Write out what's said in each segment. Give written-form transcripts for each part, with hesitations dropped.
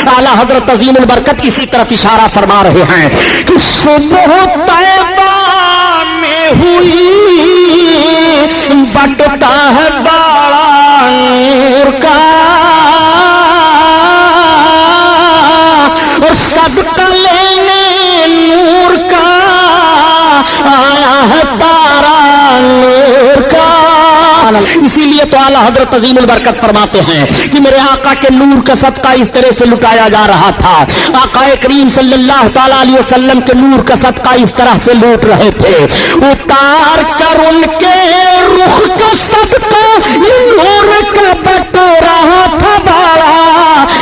आला हजरत अजीम बरकत इसी तरफ इशारा फरमा रहे हैं कि सुबह तैबा में हुई बटता है बड़ा नूर का और सदका लेने नूर का आया है तारा नूर का। इसीलिए तो आला हजरत अजीमुल बरकत फरमाते हैं कि मेरे आका के नूर का सदका इस तरह से लुटाया जा रहा था। आका करीम सल्लल्लाहु ताला अलैहि वसल्लम के नूर का सदका इस तरह से लूट रहे थे। उतार कर उनके रुख का सदका नूर का बटोरा था बड़ा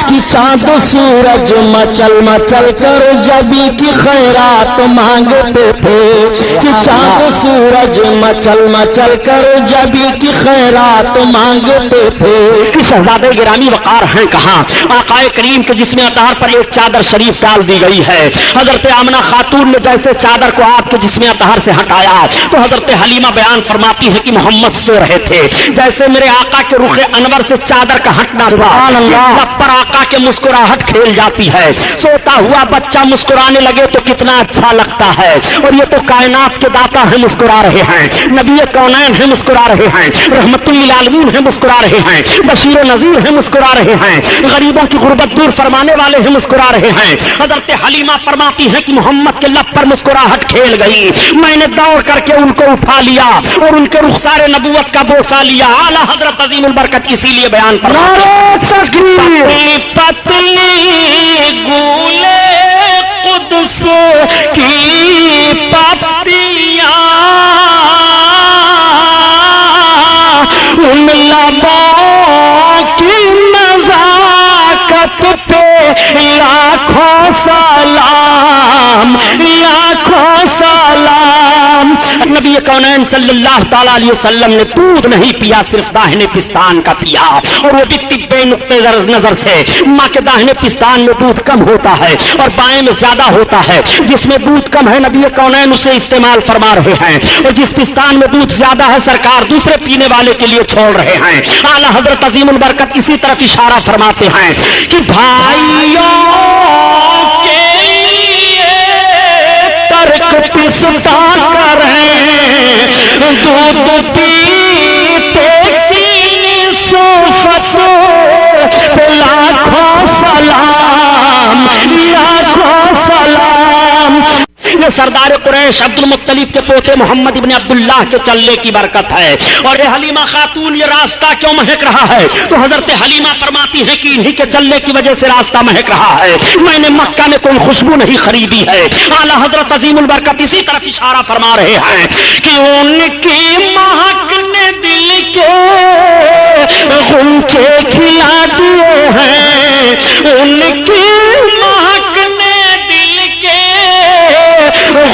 कि चांद सूरज मचल मचल कर जबी की खैरात मांगते थे कि चांद सूरज मचल मचल कर जबी की खैरात मांगते थे। कि शहजादे गिरामी वकार हैं कहाँ? आकाए करीम के जिस्म अताहर पर एक चादर शरीफ डाल दी गई है। हजरत आमना खातून ने जैसे चादर को आपके जिस्म अताहर से हटाया तो हजरत हलीमा बयान फरमाती है कि मोहम्मद सो रहे थे। जैसे मेरे आका के रुखे अनवर से चादर का हटना था पर आका के मुस्कुराहट खेल जाती है। सोता हुआ बच्चा मुस्कुराने लगे तो कितना अच्छा लगता है। और ये तो कायनात के दाता है, मुस्कुरा रहे हैं। नबी कौनैन है, मुस्कुरा रहे हैं। रहमतुल लिल आलमीन है, मुस्कुरा रहे हैं। बशीर नजीर है, मुस्कुरा रहे हैं। गरीबों की गुर्बत दूर फरमाने वाले हैं, मुस्कुरा रहे हैं। हजरत हलीमा फरमाती है कि मोहम्मद के लब पर मुस्कुराहट खेल गई। मैंने दौड़ करके उनको उठा लिया और उनके रुखसारे नबूवत का बोसा लिया। आला हजरत अजीमुल बरकत इसीलिए बयान फरमाते हैं पतली गूले कुद्स की पत्तियां उन लबों की नजाकत पे लाखों सलाम लाखों सलाम। नबी कौनैन सल्लल्लाहु ताला अलैहि वसल्लम ने दूध नहीं पिया, सिर्फ दाहिने पिस्तान का पिया। और वो भी तिब्बे नुक्ते नजर से माँ के दाहिने पिस्तान में दूध कम होता है और बाएं में ज्यादा होता है। जिसमें दूध कम है नबी कौनैन उसे इस्तेमाल फरमा रहे हैं और जिस पिस्तान में दूध ज्यादा है सरकार दूसरे पीने वाले के लिए छोड़ रहे हैं। आला हजरत अजीमुल बरकत इसी तरफ इशारा फरमाते हैं कि भाइयों के लिए तर्क पिस्ता करें दूध पीते की सोफतो लाखों सलाम लाखों सलाम। ये सरदार कुरैश अब्दुल मुत्तलिब के पोते मोहम्मद इब्न अब्दुल्लाह के चलने की बरकत है। और ये हलीमा खातून ये रास्ता क्यों महक रहा है? तो हजरत हलीमा फरमाती है कि इन्हीं के चलने की वजह से रास्ता महक रहा है। मैंने मक्का में कोई खुशबू नहीं खरीदी है। आला हजरत अजीमुल बरकत इसी तरफ इशारा फरमा रहे हैं कि उनकी महक ने दिल के गुंचे खिला दिए हैं। उनकी महक ने दिल के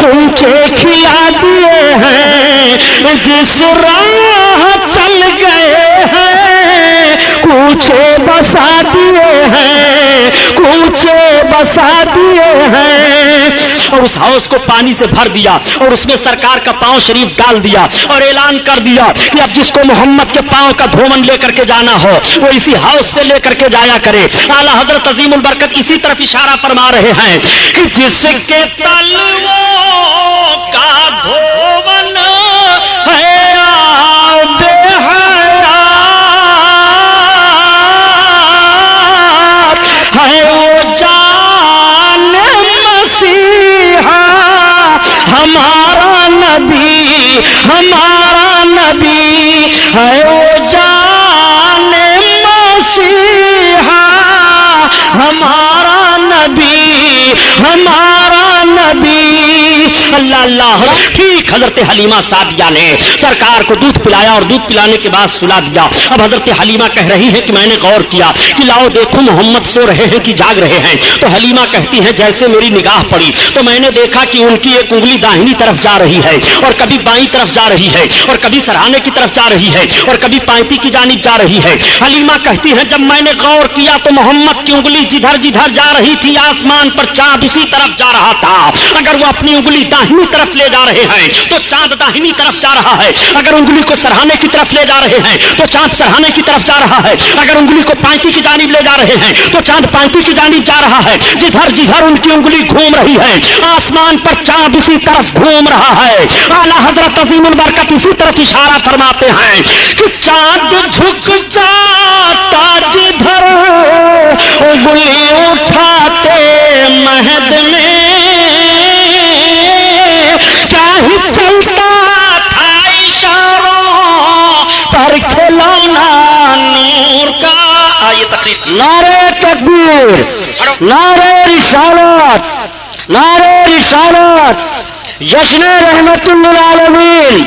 गुंचे खिला दिए हैं। जिस राह चल गए हैं कूचे बसा दिए हैं कूचे बसा दिए हैं। और उस हाउस को पानी से भर दिया और उसमें सरकार का पांव शरीफ डाल दिया और ऐलान कर दिया कि अब जिसको मोहम्मद के पांव का धोवन लेकर के जाना हो वो इसी हाउस से लेकर के जाया करे। आला हजरत अजीमुल बरकत इसी तरफ इशारा फरमा रहे हैं कि जिसके तलवों का धोवन है है वो जान मसीहा हमारा नबी है वो जान मसीहा हमारा नबी। अल्लाह अल्लाह। ठीक हजरत हलीमा सादिया ने सरकार को दूध पिलाया और दूध पिलाने के बाद सुला दिया। अब हजरत हलीमा कह रही है कि मैंने गौर किया कि लाओ देखो मोहम्मद सो रहे हैं कि जाग रहे हैं। तो हलीमा कहती है जैसे मेरी निगाह पड़ी तो मैंने देखा कि उनकी एक उंगली दाहिनी तरफ जा रही है और कभी बाईं तरफ जा रही है और कभी सराहने की तरफ जा रही है और कभी पायती की जानिब जा रही है। हलीमा कहती है जब मैंने गौर किया तो मोहम्मद की उंगली जिधर जिधर जा रही थी आसमान पर चांद उसी तरफ जा रहा था। अगर वो अपनी उंगली दाहिनी तरफ ले जा रहे हैं تو چاند داہنی طرف جا رہا ہے، اگر انگلی کو سرہانے کی طرف لے جا رہے ہیں تو چاند سرہانے کی طرف جا رہا ہے، اگر انگلی کو پائنتی کی جانب لے جا رہے ہیں تو چاند پائنتی کی جانب جا رہا ہے. جدھر جدھر ان کی انگلی گھوم رہی ہے آسمان پر چاند اسی طرف گھوم رہا ہے. اعلیٰ حضرت عظیم البرکت اسی طرف اشارہ فرماتے ہیں کہ چاند جھک جاتا جدھر انگلی اٹھاتے مہد میں، کیا ہی چلتا تھا اشاروں پر کھلونا نور کا. آئیے تقریر. نعرہ تکبیر، نعرہ رسالت، نعرہ رسالت. جشن رحمت للعالمین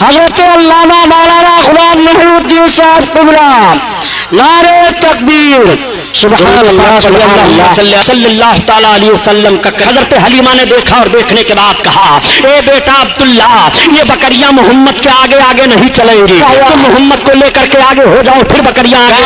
حضرت علامہ مولانا غلام محی الدین صاحب قبلہ. نعرہ تکبیر. سبحان اللہ صلی اللہ تعالیٰ علیہ وسلم کا. حضرت حلیمہ نے دیکھا اور دیکھنے کے بعد کہا اے بیٹا عبداللہ، یہ بکریاں محمد کے آگے آگے نہیں چلیں گی، تم محمد کو لے کر کے آگے ہو جاؤ، پھر بکریاں آگے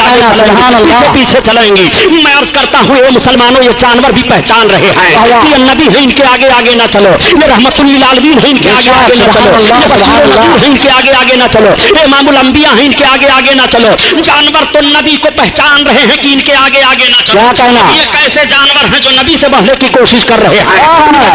پیچھے چلیں گی. میں عرض کرتا ہوں اے مسلمانوں، یہ جانور بھی پہچان رہے ہیں یہ نبی ہے، ان کے آگے آگے نہ چلو. یہ رحمت للعالمین ہے، ان کے آگے آگے نہ چلو. یہ بشیر ہے، ان کے آگے آگے نہ چلو. یہ امام الانبیاء ہیں، ان کے آگے آگے نہ چلو. جانور تو نبی کو پہچان رہے ہیں کہ ان کے آگے آگے نہ چلو. یہ کیسے جانور ہیں جو نبی سے بڑھنے کی کوشش کر رہے ہیں،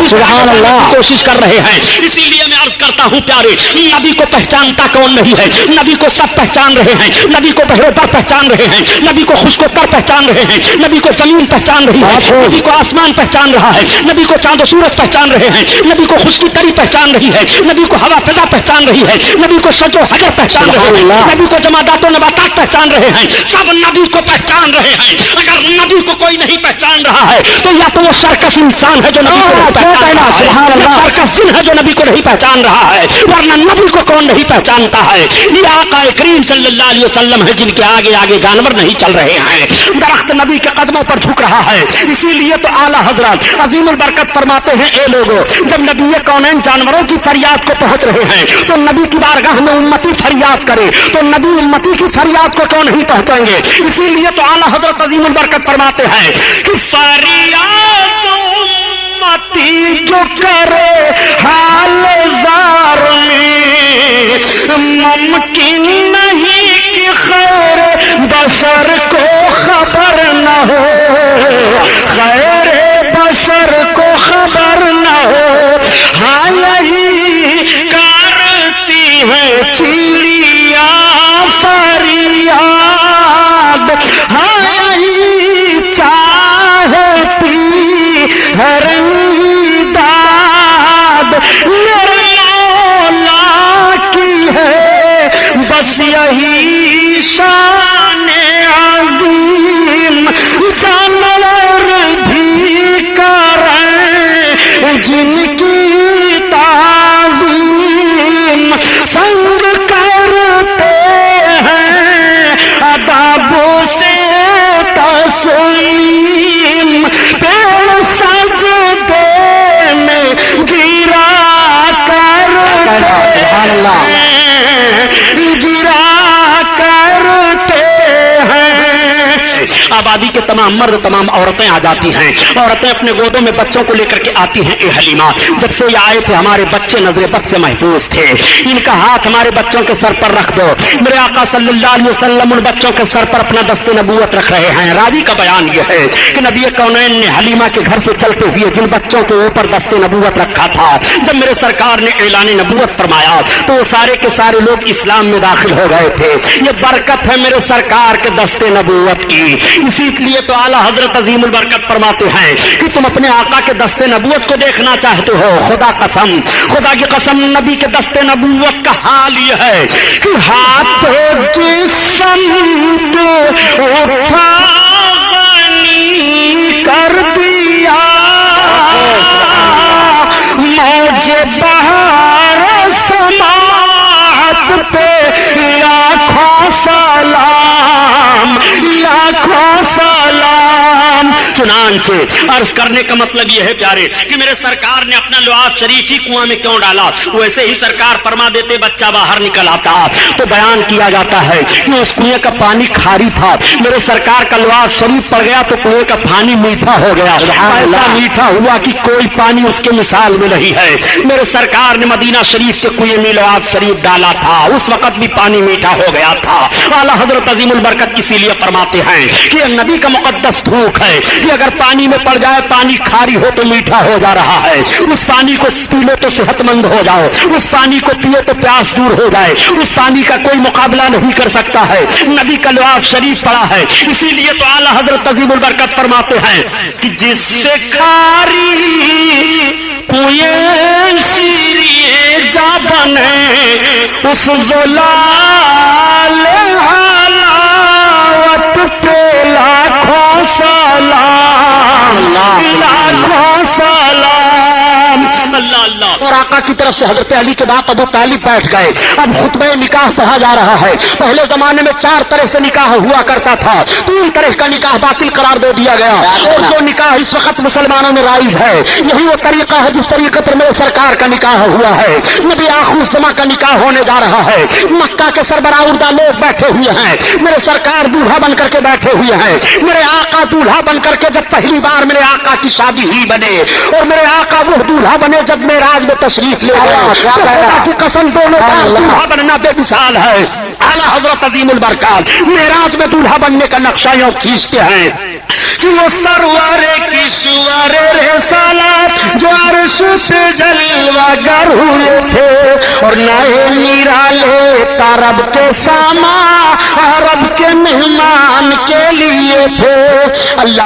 سبحان اللہ، کوشش کر رہے ہیں. اسی لیے میں عرض کرتا ہوں پیارے، نبی کو پہچانتا کون نہیں ہے؟ نبی کو سب پہچان رہے ہیں. نبی کو بہرے در پہچان رہے ہیں، نبی کو خشک و تر پہچان رہے ہیں، نبی کو زمین پہچان رہی ہے، نبی کو آسمان پہچان رہا ہے، نبی کو چاند و سورج پہچان رہے ہیں، نبی کو خشکی تری پہچان رہی ہے، نبی کو ہوا فضا پہچان رہی ہے، نبی کو شجر و حجر پہچان رہے ہیں، نبی کو جمادات و نباتات پہچان رہے ہیں. سب نبی کو پہچان رہے ہیں. اگر نبی کو کوئی نہیں پہچان رہا ہے تو یا تو وہ سرکس انسان ہے جو نبی کو نہیں پہچان رہا ہے، یا سرکس جن ہے جو نبی کو نہیں پہچان رہا ہے، ورنہ نبی کو کون نہیں پہچانتا ہے؟ یہ آقا کریم صلی اللہ علیہ وسلم ہے جن کے آگے آگے جانور نہیں چل رہے ہیں. درخت نبی کے قدموں پر جھک رہا ہے. اسی لیے تو اعلیٰ حضرت عظیم البرکت فرماتے ہیں اے لوگوں، جب نبی کونین جانوروں کی فریاد کو پہنچ رہے ہیں تو نبی کی بارگاہ میں امتی فریاد کرے تو نبی امتی کی فریاد کو کیوں نہیں پہنچائیں گے؟ اسی لیے تو اعلیٰ حضرت عظیم البرکت فرماتے ہیں کہ فریاد امتی جو کرے حال زار میں، ممکن نہیں کہ خیر بشر کو خبر نہ ہو، خیر بشر کو خبر نہ ہو. ہاں یہی کرتی ہے چڑیا فریاد، ہاں یہی چاہتی ہے داد، میرے مولا کی ہے بس یہی شان عظیم. جانور بھی کریں جن کی تعظیم، سنگ کرتے ہیں ادب سے تسلیم، پیڑ سجدے میں گرا کرتے ہیں، گرا کرتے ہیں. آبادی کے تمام مرد تمام عورتیں آ جاتی ہیں، عورتیں اپنے گودوں میں بچوں کو لے کر کے آتی ہیں. اے حلیمہ، جب سے یہ آئے تھے ہمارے بچے نظر بد سے محفوظ تھے، ان کا ہاتھ ہمارے بچوں کے سر پر رکھ دو. میرے آقا صلی اللہ علیہ وسلم ان بچوں کے سر پر اپنا دست نبوت رکھ رہے ہیں. راوی کا بیان یہ ہے کہ نبی کونین نے حلیمہ کے گھر سے چلتے ہوئے جن بچوں کے اوپر دست نبوت رکھا تھا، جب میرے سرکار نے اعلان نبوت فرمایا تو وہ سارے کے سارے لوگ اسلام میں داخل ہو گئے تھے. یہ برکت ہے میرے سرکار کے دست نبوت کی. اسی لیے تو اعلیٰ حضرت عظیم البرکت فرماتے ہیں کہ تم اپنے آقا کے دست نبوت کو دیکھنا چاہتے ہو، خدا قسم، خدا کی قسم، نبی کے دست نبوت کا حال یہ ہے کہ ہاتھ جسم اٹھا غنی کر دیا، موج بہار سماعت پہ لاکھوں سلام، لاکھوں سلام. चुनांचे अर्ज करने का मतलब यह है प्यारे कि मेरे सरकार ने अपना लुआब शरीफ ही कुआं में क्यों डाला। वैसे ही सरकार फरमा देते बच्चा बाहर निकल आता तो बयान किया जाता है कि उस कुएं का पानी खारी था, मेरे सरकार का लुआब शरीफ पड़ गया तो कुएं का पानी मीठा हो गया। ऐसा मीठा हुआ कि कोई पानी उसके मिसाल में नहीं है। मेरे सरकार ने मदीना शरीफ के कुएं में लुआब शरीफ डाला था, उस वक्त भी पानी मीठा हो गया था। आला हजरत अजीमुल बरकत इसीलिए फरमाते हैं कि यह नबी का मुकद्दस थूक है कि अगर पानी में पड़ जाए पानी खारी हो तो मीठा हो जा रहा है, उस पानी को पी लो तो सेहतमंद हो जाओ, उस पानी को पियो तो प्यास दूर हो जाए, उस पानी का कोई मुकाबला नहीं कर सकता है। नबी का लुआब शरीफ पड़ा है, इसीलिए तो आला हजरत अजीमुल बरकत फरमाते हैं कि जिससे खारी कुएं शीरिए जा बने उस ज़लाल हलावत पे लाखों सलाम, लाखों सलाम। अल्लाह अल्लाह। और आका की तरफ से हजरत अली के बाद अबू तालिब बैठ गए। अब खुतबे निकाह पढ़ा जा रहा है। पहले जमाने में 4 तरह से निकाह हुआ करता था, 3 तरह का निकाह बातिल करार दे दिया गया। और जो निकाह इस वक्त मुसलमानों में राइज है यही वो तरीका है जिस तरीके पर मेरे सरकार का निकाह हुआ है। नबी आखिर ज़मां का निकाह होने जा रहा है। मक्का के सरबराह उर्दा लोग बैठे हुए हैं, मेरे सरकार दूल्हा बन करके बैठे हुए हैं। मेरे आका दूल्हा बन करके जब पहली बार मेरे आका की शादी ही बने और मेरे आका वो दूल्हा बने जब मेराज में तशरीफ ले गए की कसम दोनों का दूल्हा बनना बेमिसाल है। आला हजरत अजीमुल बरकत मेराज में दूल्हा बनने का नक्शा यूं खींचते हैं कि वो सरवारे किशोर रिसालत जो अर्श पे जलवागर हुए थे और नए निराले तरब के सामा अरब के मेहमान के लिए थे। अल्लाह